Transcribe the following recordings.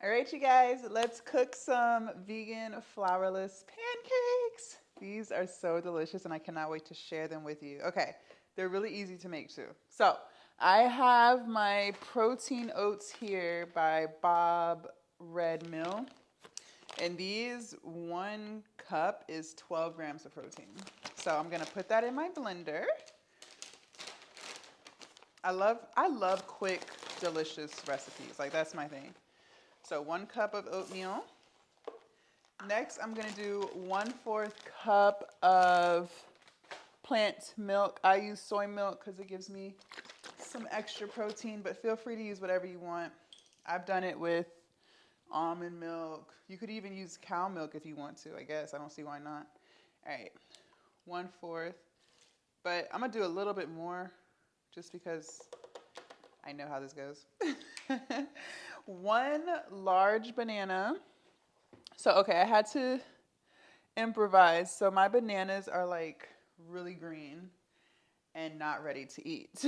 All right, you guys, let's cook some vegan flourless pancakes. These are so delicious and I cannot wait to share them with you. Okay, they're really easy to make too. So I have my protein oats here by Bob Red Mill. And these 1 cup is 12 grams of protein. So I'm gonna put that in my blender. I love quick, delicious recipes. Like that's my thing. So 1 cup of oatmeal. Next, I'm gonna do 1/4 cup of plant milk. I use soy milk because it gives me some extra protein, but feel free to use whatever you want. I've done it with almond milk. You could even use cow milk if you want to, I guess. I don't see why not. All right, 1/4. But I'm gonna do a little bit more just because I know how this goes. 1 large banana. So, okay, I had to improvise. So my bananas are like really green and not ready to eat.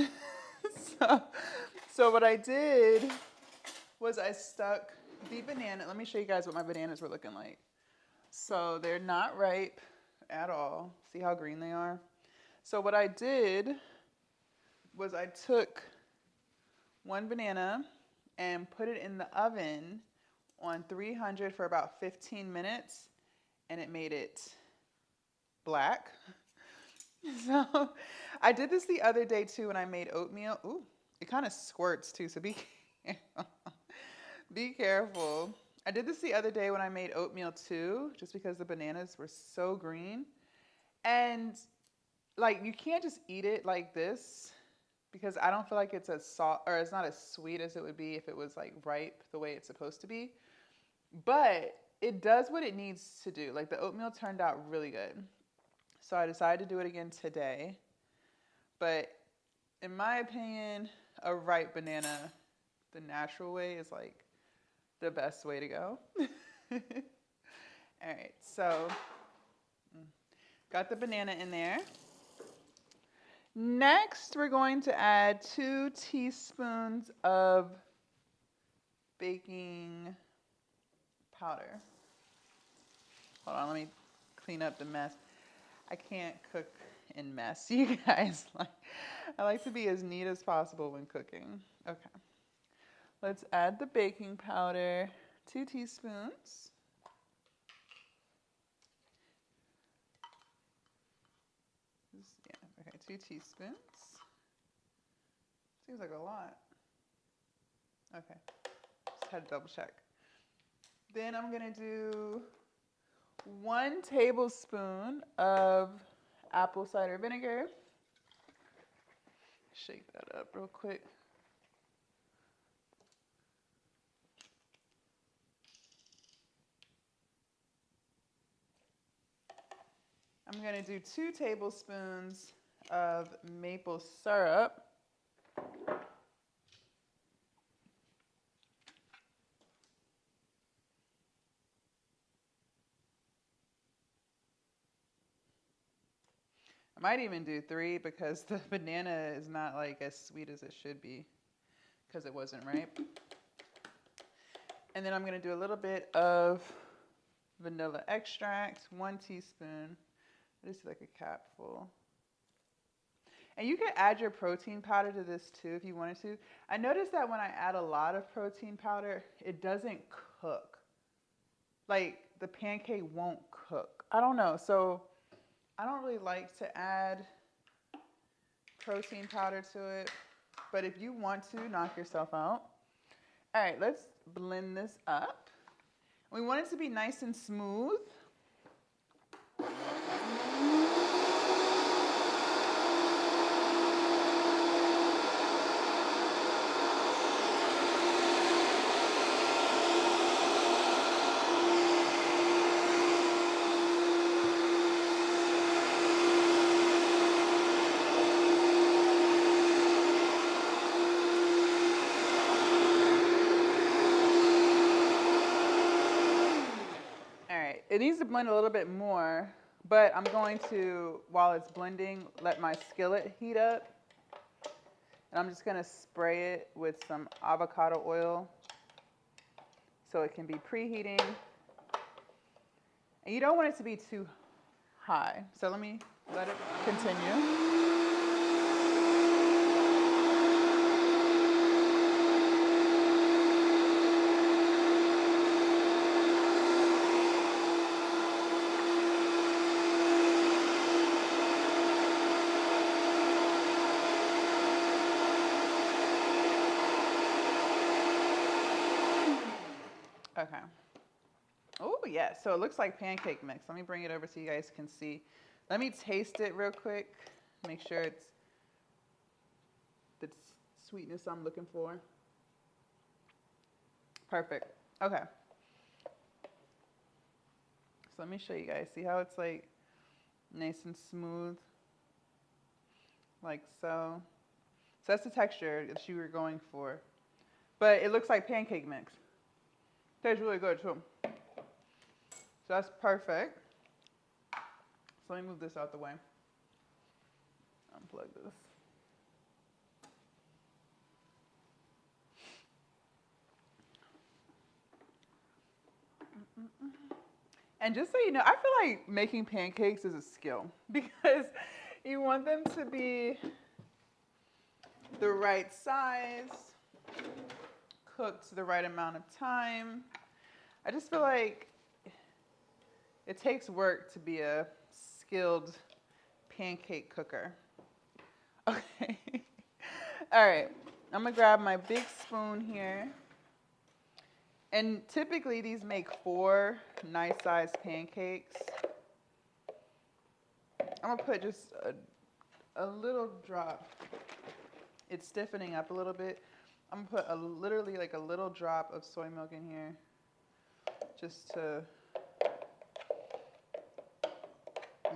so what I did was I stuck the banana. Let me show you guys what my bananas were looking like. So they're not ripe at all. See how green they are? So what I did was I took 1 banana and put it in the oven on 300 for about 15 minutes, and it made it black. So I did this the other day too when I made oatmeal. Ooh, it kind of squirts too, so be careful. Be careful. I did this the other day when I made oatmeal too, just because the bananas were so green. And like you can't just eat it like this because I don't feel like it's as salt or it's not as sweet as it would be if it was like ripe the way it's supposed to be. But it does what it needs to do. Like the oatmeal turned out really good. So I decided to do it again today. But in my opinion, a ripe banana, the natural way, is like the best way to go. All right, so got the banana in there. Next, we're going to add 2 teaspoons of baking powder. Hold on, let me clean up the mess. I can't cook in mess, you guys. I like to be as neat as possible when cooking. Okay. Let's add the baking powder, 2 teaspoons. Yeah, okay, 2 teaspoons. Seems like a lot. Okay, just had to double check. Then I'm gonna do 1 tablespoon of apple cider vinegar. Shake that up real quick. I'm gonna do 2 tablespoons of maple syrup. I might even do 3 because the banana is not like as sweet as it should be because it wasn't ripe. And then I'm going to do a little bit of vanilla extract, 1 teaspoon. This is like a capful. And you can add your protein powder to this too if you wanted to. I noticed that when I add a lot of protein powder, it doesn't cook. Like the pancake won't cook. I don't know. So I don't really like to add protein powder to it, but if you want to, knock yourself out. All right, let's blend this up. We want it to be nice and smooth. It needs to blend a little bit more, but I'm going to, while it's blending, let my skillet heat up. And I'm just going to spray it with some avocado oil so it can be preheating. And you don't want it to be too high. So let me let it continue. Okay. Oh, yeah. So it looks like pancake mix. Let me bring it over so you guys can see. Let me taste it real quick. Make sure it's the sweetness I'm looking for. Perfect. Okay. So let me show you guys. See how it's like nice and smooth? Like so. So that's the texture that you were going for. But it looks like pancake mix. Tastes really good too. So that's perfect. So let me move this out the way. Unplug this. And just so you know, I feel like making pancakes is a skill because you want them to be the right size, cooked the right amount of time. I just feel like it takes work to be a skilled pancake cooker. Okay. All right. I'm going to grab my big spoon here. And typically these make 4 nice sized pancakes. I'm going to put just a little drop. It's stiffening up a little bit. I'm going to put literally like a little drop of soy milk in here just to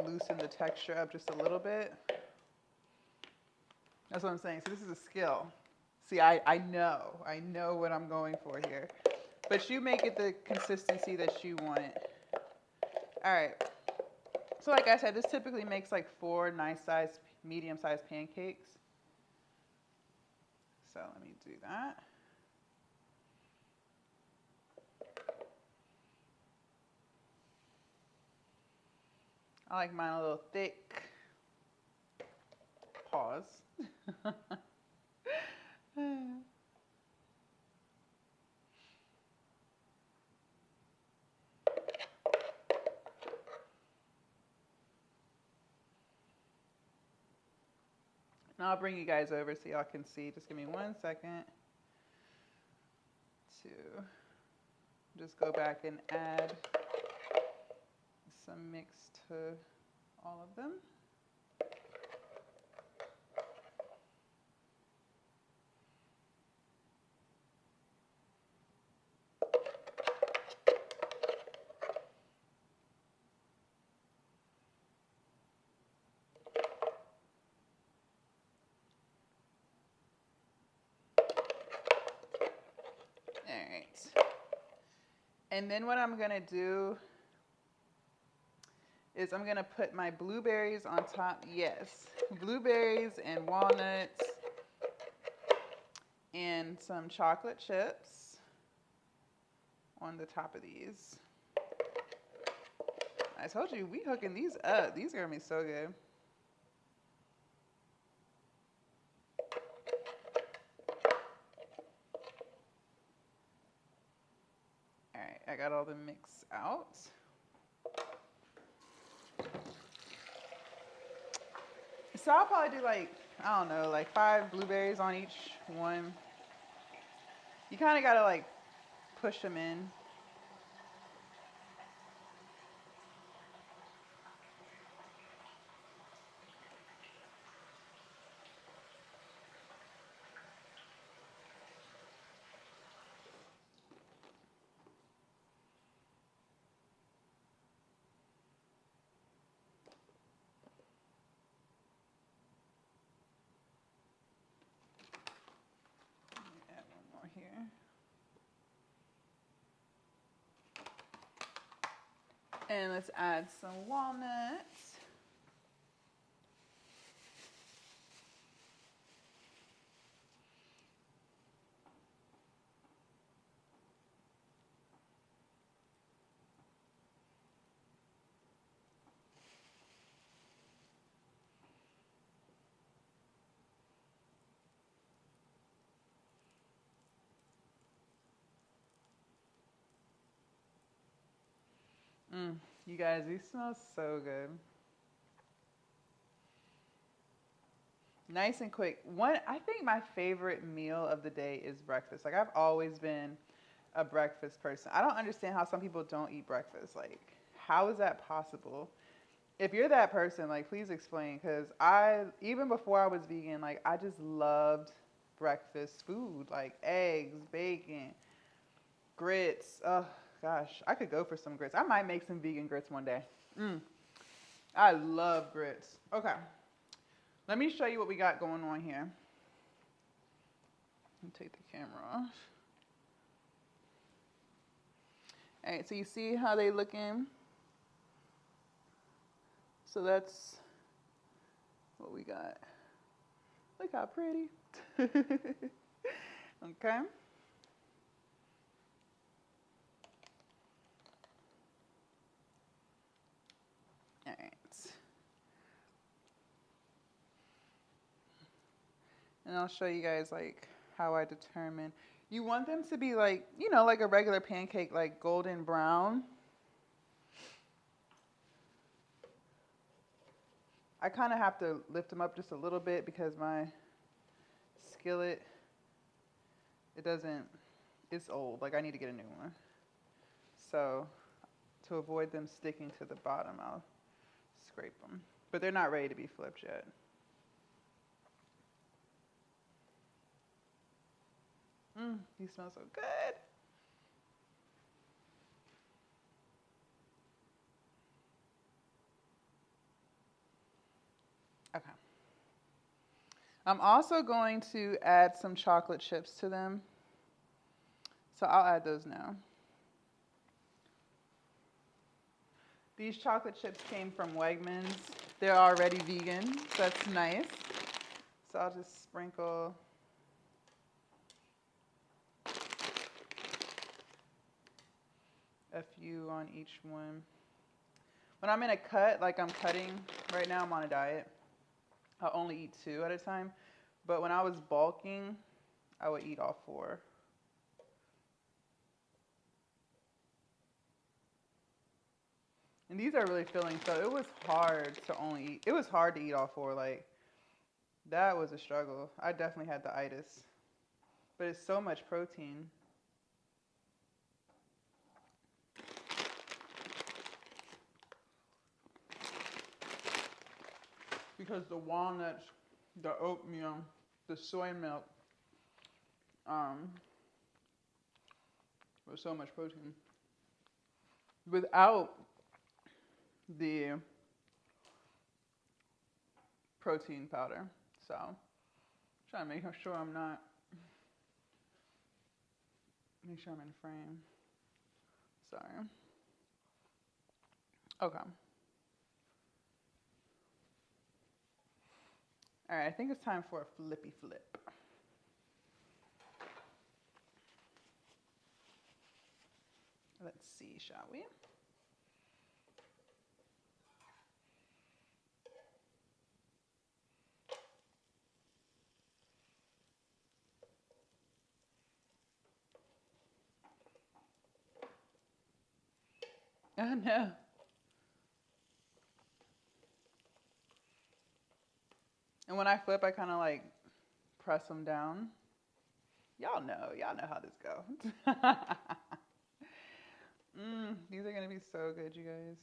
loosen the texture up just a little bit. That's what I'm saying. So this is a skill. See, I know what I'm going for here. But you make it the consistency that you want. All right. So like I said, this typically makes like 4 nice sized, medium sized pancakes. So let me do that. I like mine a little thick. Pause. Now I'll bring you guys over so y'all can see. Just give me 1 second to just go back and add some mix to all of them. And then what I'm going to do is I'm going to put my blueberries on top. Yes, blueberries and walnuts and some chocolate chips on the top of these. I told you, we hooking these up. These are going to be so good. All right, I got all the mix out. So I'll probably do like, I don't know, like 5 blueberries on each one. You kind of got to like push them in. Add one more here. And let's add some walnuts. You guys, these smell so good. Nice and quick. I think my favorite meal of the day is breakfast. Like, I've always been a breakfast person. I don't understand how some people don't eat breakfast. Like, how is that possible? If you're that person, like, please explain. Because even before I was vegan, like, I just loved breakfast food. Like, eggs, bacon, grits. Oh, gosh. I could go for some grits. I might make some vegan grits one day. I love grits. Okay. Let me show you what we got going on here. Let me take the camera off. All right, so you see how they looking? So that's what we got. Look how pretty. Okay. All right. And I'll show you guys like how I determine. You want them to be like, you know, like a regular pancake, like golden brown. I kind of have to lift them up just a little bit because my skillet, it's old. Like, I need to get a new one. So to avoid them sticking to the bottom, I'll scrape them. But they're not ready to be flipped yet. These smell so good. Okay. I'm also going to add some chocolate chips to them. So I'll add those now. These chocolate chips came from Wegmans. They're already vegan, so that's nice. So I'll just sprinkle a few on each one. When I'm in a cut, like I'm cutting, right now I'm on a diet, I'll only eat 2 at a time. But when I was bulking, I would eat all 4. And these are really filling, so it was hard to eat all 4. Like, that was a struggle. I definitely had the itis. But it's so much protein. Because the walnuts, the oatmeal, the soy milk, was so much protein. Without the protein powder. So, trying to make sure I'm in frame. Sorry. Okay. All right, I think it's time for a flippy flip. Let's see, shall we? Oh no. And when I flip, I kind of like press them down. Y'all know how this goes. These are gonna be so good, you guys.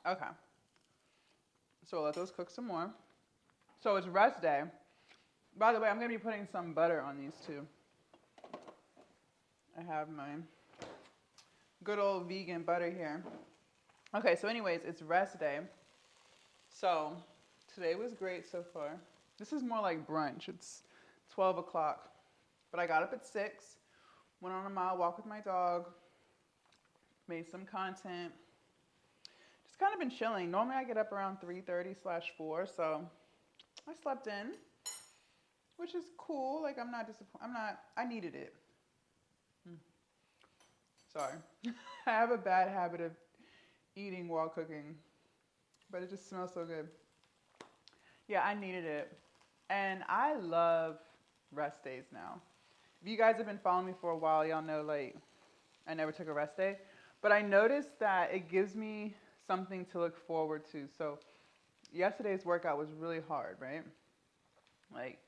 Okay. So we'll let those cook some more. So it's rest day. By the way, I'm going to be putting some butter on these too. I have my good old vegan butter here. Okay, so anyways, it's rest day. So today was great so far. This is more like brunch. It's 12 o'clock. But I got up at 6, went on a mile walk with my dog, made some content. Just kind of been chilling. Normally I get up around 3:30/4, so I slept in, which is cool. Like, I'm not disappointed. I needed it. Sorry. I have a bad habit of eating while cooking, but it just smells so good. Yeah, I needed it. And I love rest days now. If you guys have been following me for a while, y'all know, like, I never took a rest day. But I noticed that it gives me something to look forward to. So yesterday's workout was really hard, right? Like,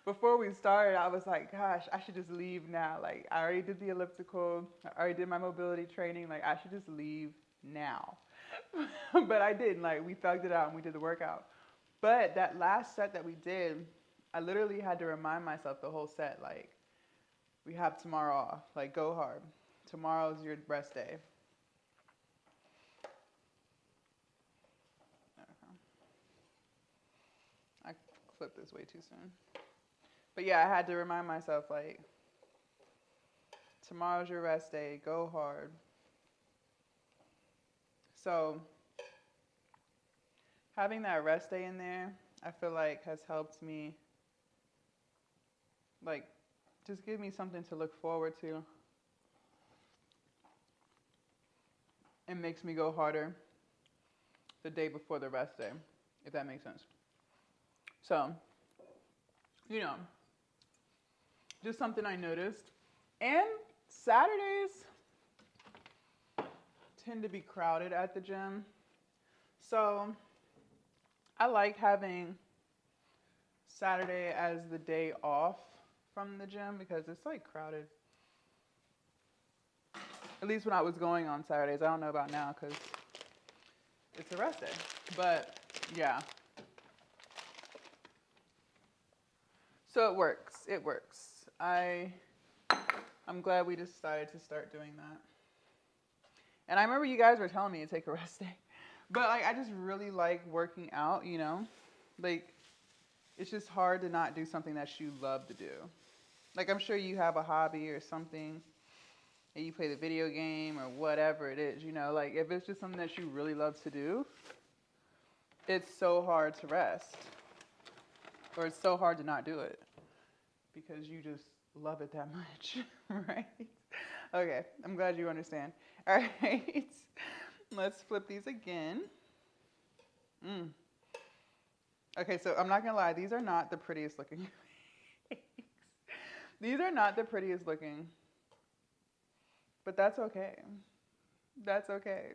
before we started, I was like, gosh, I should just leave now. Like, I already did the elliptical. I already did my mobility training. Like, I should just leave now. But I didn't. Like, we thugged it out and we did the workout. But that last set that we did, I literally had to remind myself the whole set, like, we have tomorrow off. Like, go hard. Tomorrow's your rest day. I flipped this way too soon. But yeah, I had to remind myself, like, tomorrow's your rest day. Go hard. So having that rest day in there, I feel like has helped me, like, just give me something to look forward to. It makes me go harder the day before the rest day, if that makes sense. So, you know, just something I noticed. And Saturdays tend to be crowded at the gym. So I like having Saturday as the day off from the gym because it's like crowded. At least when I was going on Saturdays. I don't know about now because it's a rest day. But yeah. So it works. It works. I'm glad we decided to start doing that. And I remember you guys were telling me to take a rest day. But like, I just really like working out, you know? Like, it's just hard to not do something that you love to do. Like, I'm sure you have a hobby or something, and you play the video game or whatever it is, you know? Like, if it's just something that you really love to do, it's so hard to rest. Or it's so hard to not do it. Because you just love it that much, right? Okay, I'm glad you understand. All right, let's flip these again. Okay, so I'm not gonna lie, these are not the prettiest looking. These are not the prettiest looking, but that's okay. That's okay.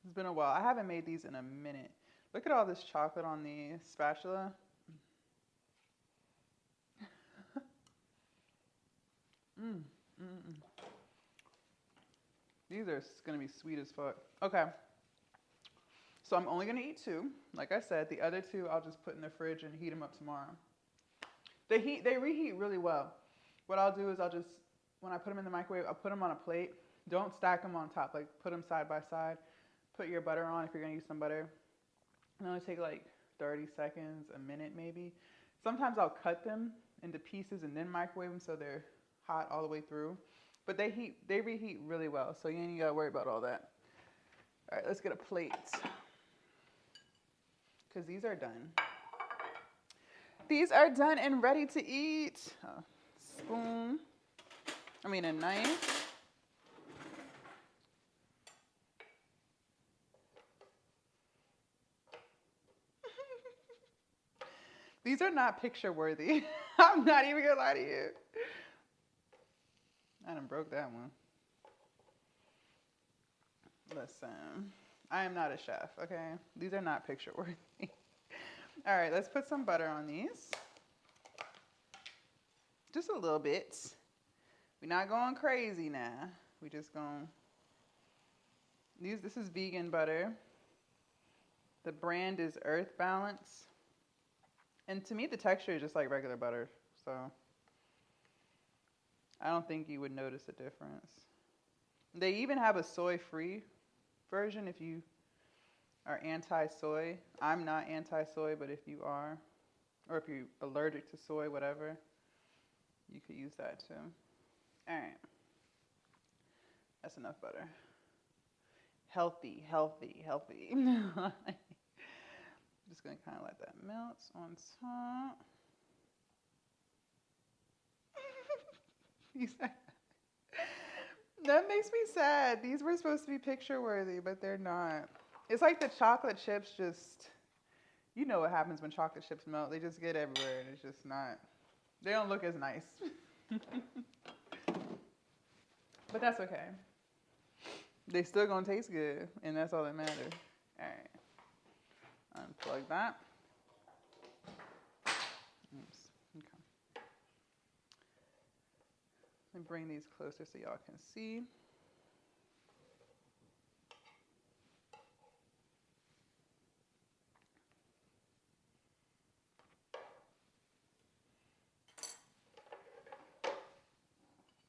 It's been a while. I haven't made these in a minute. Look at all this chocolate on the spatula. These are going to be sweet as fuck. Okay. So I'm only going to eat 2. Like I said, the other 2 I'll just put in the fridge and heat them up tomorrow. They reheat really well. What I'll do is I'll just, when I put them in the microwave, I'll put them on a plate. Don't stack them on top. Like, put them side by side. Put your butter on if you're going to use some butter. And it'll take like 30 seconds, a minute maybe. Sometimes I'll cut them into pieces and then microwave them so they're hot all the way through. But they reheat really well, so you ain't got to worry about all that. All right, let's get a plate. Because these are done. These are done and ready to eat. A knife. These are not picture worthy. I'm not even gonna lie to you. I done broke that one. Listen, I am not a chef, okay? These are not picture worthy. All right, let's put some butter on these. Just a little bit. We're not going crazy now. We just going. This is vegan butter. The brand is Earth Balance. And to me, the texture is just like regular butter, so I don't think you would notice a difference. They even have a soy-free version if you are anti-soy. I'm not anti-soy, but if you are, or if you're allergic to soy, whatever, you could use that too. All right. That's enough butter. healthy, healthy, healthy. I'm just gonna kind of let that melt on top. That makes me sad. These were supposed to be picture worthy, but they're not. It's like the chocolate chips just, you know what happens when chocolate chips melt. They just get everywhere and it's just not, they don't look as nice. But that's okay. They still gonna taste good, and that's all that matters. All right, unplug that. Oops. Okay. Let me bring these closer so y'all can see.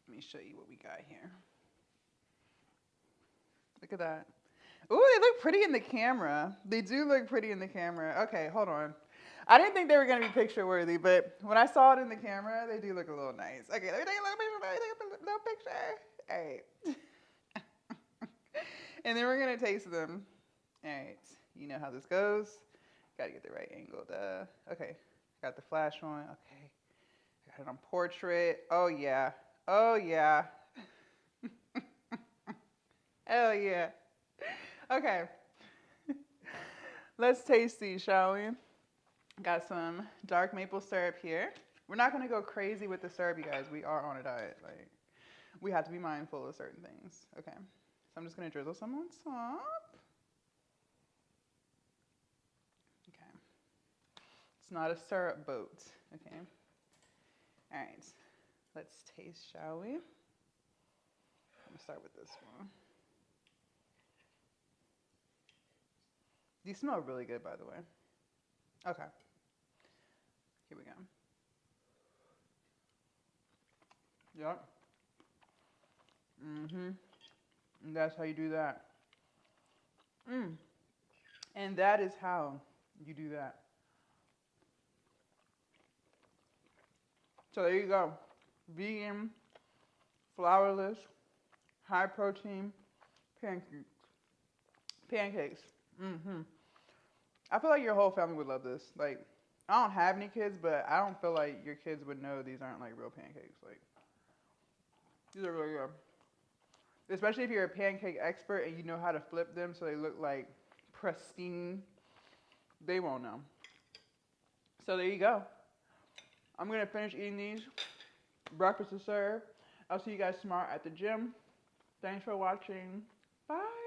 Let me show you what we got here. Look at that. Ooh, they look pretty in the camera. They do look pretty in the camera. Okay, hold on. I didn't think they were going to be picture worthy, but when I saw it in the camera, they do look a little nice. Okay, let me take a little picture. All right. And then we're going to taste them. All right. You know how this goes. Got to get the right angle. Okay. Got the flash on. Okay. Got it on portrait. Oh, yeah. Oh, yeah. Hell yeah. Okay. Let's taste these, shall we? Got some dark maple syrup here. We're not going to go crazy with the syrup, you guys. We are on a diet. Like, we have to be mindful of certain things. Okay. So I'm just going to drizzle some on top. Okay. It's not a syrup boat. Okay. All right. Let's taste, shall we? I'm going to start with this one. These smell really good, by the way. Okay. Here we go. Yep. And that's how you do that. And that is how you do that. So there you go. Vegan, flourless, high protein pancakes. Pancakes. I feel like your whole family would love this. Like, I don't have any kids, but I don't feel like your kids would know these aren't like real pancakes. Like, these are really good. Especially if you're a pancake expert and you know how to flip them so they look like pristine. They won't know. So there you go. I'm going to finish eating these. Breakfast is served. I'll see you guys tomorrow at the gym. Thanks for watching. Bye.